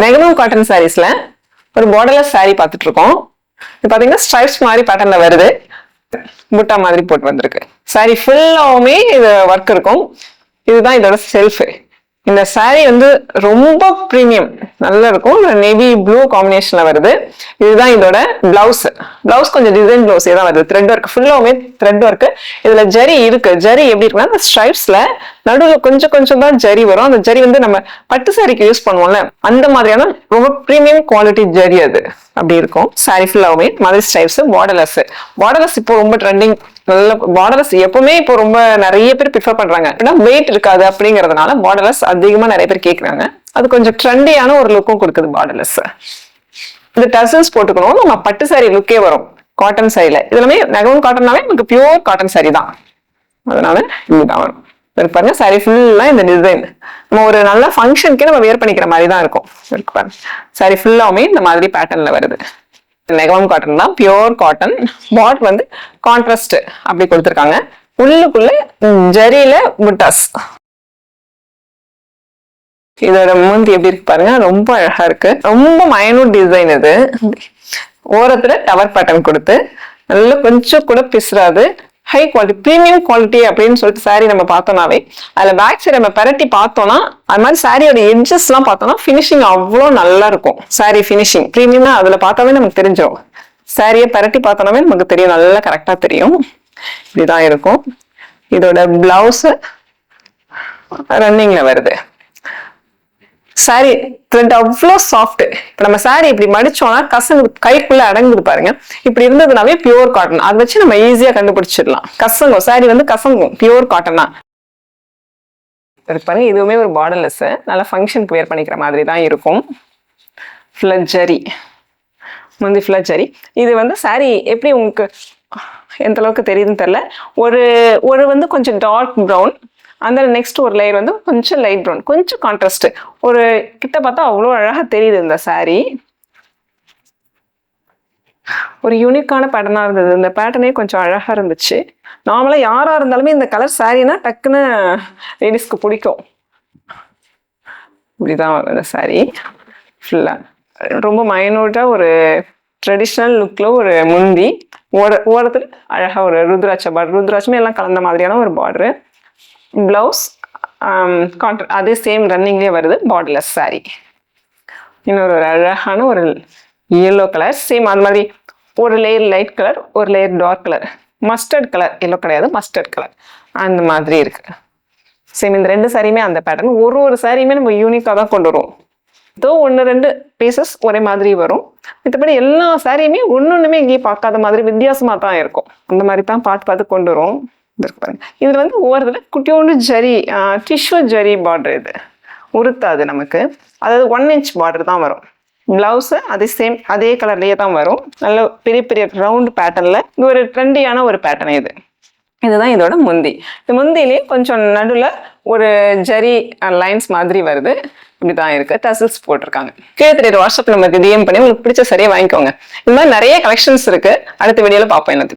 மெகனூம் cotton சாரீஸ்ல ஒரு borderless sari பார்த்துட்டு இருக்கோம். இது பாத்தீங்கன்னா ஸ்ட்ரைப்ஸ் மாதிரி பேட்டர்ன்ல வருது, புட்டா மாதிரி போட்டு வந்திருக்கு. சாரீ ஃபுல்லாவுமே இது ஒர்க் இருக்கும். இதுதான் இதோட செல்ஃப். இந்த சாரீ வந்து ரொம்ப ப்ரீமியம், நல்லா இருக்கும். நேவி ப்ளூ காம்பினேஷன்ல வருது. இதுதான் இதோட பிளவுஸ். பிளவுஸ் கொஞ்சம் டிசைன் பிளவுஸ் தான் வருது. த்ரெட் ஒர்க் ஃபுல்லாவுமே த்ரெட் ஒர்க். இதுல ஜரி இருக்கு. ஜரி எப்படி இருக்குன்னா அந்த ஸ்ட்ரைப்ஸ்ல நடுவில் கொஞ்சம் கொஞ்சம் தான் ஜரி வரும். அந்த ஜரி வந்து நம்ம பட்டு சாரிக்கு யூஸ் பண்ணுவோம்ல, அந்த மாதிரியான ரொம்ப ப்ரீமியம் குவாலிட்டி ஜரி அது அப்படி இருக்கும். சாரி ஃபுல்லாவுமே மாதிரி ஸ்ட்ரைப்ஸ். பார்டர்லெஸ். பார்டர்லெஸ் இப்போ ரொம்ப ட்ரெண்டிங். நல்ல பார்டர்லெஸ் எப்பவுமே இப்போ ரொம்ப நிறைய பேர் ப்ரிஃபர் பண்றாங்க. வெயிட் இருக்காது அப்படிங்கறதுனால பார்டர்லெஸ் அதிகமா நிறைய பேர் கேட்கறாங்க. அது கொஞ்சம் ட்ரெண்டியான ஒரு லுக்கும் கொடுக்குது பார்டர்லெஸ். இது டசல்ஸ் போட்டுக்கணும். நம்ம பட்டு சாரி லுக்கே வரும் காட்டன் சாரியில. இதுலமே மெகனூம் காட்டன்னாவே நமக்கு பியூர் காட்டன் சாரி தான், அதனால இதுதான் வரும். பாருங்க சாரி ஃபுல்லா இந்த டிசைன் நம்ம ஒரு நல்ல ஃபங்க்ஷனுக்கே நம்ம வேர் பண்ணிக்கிற மாதிரி தான் இருக்கும். பாருங்க சாரி ஃபுல்லாவுமே இந்த மாதிரி பேட்டர்ன்ல வருது. மெகனூம் காட்டன் தான், பியூர் காட்டன். பாட் வந்து கான்ட்ராஸ்ட் அப்படி கொடுத்துருக்காங்க. உள்ளுக்குள்ள ஜரியில புட்டாஸ். இதோட மூந்தி எப்படி இருக்கு பாருங்க, ரொம்ப அழகா இருக்கு. ரொம்ப மைனூட் டிசைன் இது. ஓரத்துல டவர் பேட்டர்ன் கொடுத்து நல்லா கொஞ்சம் கூட பிசுறாது. ஹை குவாலிட்டி, பிரீமியம் குவாலிட்டி அப்படின்னு சொல்லிட்டு சாரி நம்ம பார்த்தோம்னாவே அதுல பேக் சைடு நம்ம பரட்டி பார்த்தோம்னா அது மாதிரி சாரியோட எட்ஜஸ் எல்லாம் பார்த்தோம்னா பினிஷிங் அவ்வளோ நல்லா இருக்கும். சாரி பினிஷிங் பிரீமியம்னா அதுல பார்த்தாவே நமக்கு தெரிஞ்சிடும். சாரியை பரட்டி பார்த்தோம்னாவே நமக்கு தெரியும், நல்லா கரெக்டா தெரியும். இப்படிதான் இருக்கும். இதோட பிளவுஸ் ரன்னிங்ல வருது. சாரி த்ரெட் அவ்வளோ சாஃப்ட். இப்ப நம்ம சாரி இப்படி மடிச்சோம்னா கசங்கு கைக்குள்ள அடங்குது பாருங்க. இப்படி இருந்ததுனாவே பியூர் காட்டன். அதை வச்சு நம்ம ஈஸியா கண்டுபிடிச்சிடலாம். கசங்கும் சாரி வந்து கசங்கும், பியூர் காட்டன் தான் பாருங்க. இதுவுமே ஒரு பார்டர்லெஸ், நல்லா ஃபங்க்ஷனுக்கு வேர் பண்ணிக்கிற மாதிரி தான் இருக்கும். ஃபிளஜரி முந்தி ஃபிளஜரி. இது வந்து சாரி எப்படி உங்களுக்கு எந்த அளவுக்கு தெரியுதுன்னு தெரியல. ஒரு வந்து கொஞ்சம் டார்க் ப்ரௌன், அந்த நெக்ஸ்ட் ஒரு லேயர் வந்து கொஞ்சம் லைட் ப்ரௌன், கொஞ்சம் கான்ட்ராஸ்ட். ஒரு கிட்ட பார்த்தா அவ்வளோ அழகா தெரியுது இந்த சாரி. ஒரு யூனிக்கான பேட்டர்னா இருந்தது. இந்த பேட்டர்னே கொஞ்சம் அழகா இருந்துச்சு. நார்மலா யாரா இருந்தாலுமே இந்த கலர் சாரினா டக்குன்னு லேடிஸ்க்கு பிடிக்கும். இப்படிதான் வரும் இந்த சாரி ஃபுல்லா. ரொம்ப மைனூட்டா ஒரு ட்ரெடிஷ்னல் லுக்ல ஒரு முந்தி, ஓரத்துல அழகா ஒரு ருத்ராட்ச பார்டர். ருத்ராட்சமே எல்லாம் கலந்த மாதிரியான ஒரு பார்டரு. பிளவுஸ் அதே சேம் ரன்னிங்லேயே வருது. Borderless sorry. இன்னொரு ஒரு அழகான ஒரு எல்லோ கலர். சேம் அது மாதிரி ஒரு லேயர் லைட் கலர், ஒரு layer dark colour. Mustard colour, yellow கிடையாது, மஸ்டர்ட் கலர் அந்த மாதிரி இருக்கு. சேம் இந்த ரெண்டு சாரியுமே அந்த பேட்டர்ன். ஒரு சாரியுமே நம்ம யூனிக்காக தான் கொண்டு வருவோம். இதோ 1-2 பீசஸ் ஒரே மாதிரி வரும். மற்றபடி எல்லா சாரியுமே ஒன்னொன்னுமே எங்கேயும் பார்க்காத மாதிரி வித்தியாசமா தான் இருக்கும். அந்த மாதிரி தான் பார்த்து கொண்டு வரும். பாருங்க இதுல வந்து ஒவ்வொருத்துல குட்டியோண்டு ஜரி, டிஷ்யூ ஜரி பார்டர். இது உருத்தாது நமக்கு. அதாவது 1 inch பார்டர் தான் வரும். பிளவுஸ் அதே சேம் அதே கலர்லயே தான் வரும். நல்ல பெரிய பெரிய ரவுண்ட் பேட்டர்ன்ல இது ஒரு ட்ரெண்டியான ஒரு பேட்டர்ன். இதுதான் இதோட முந்தி. இந்த முந்திலேயே கொஞ்சம் நடுவில் ஒரு ஜரி லைன்ஸ் மாதிரி வருது. இப்படிதான் இருக்கு. டசல்ஸ் போட்டிருக்காங்க. கீழே தெரியுற வாட்ஸ்அப்ல நமக்கு டிஎம் பண்ணி உங்களுக்கு பிடிச்ச சரியா வாங்கிக்கோங்க. இந்த மாதிரி நிறைய கலெக்ஷன்ஸ் இருக்கு. அடுத்த வீடியோல பார்ப்போம்.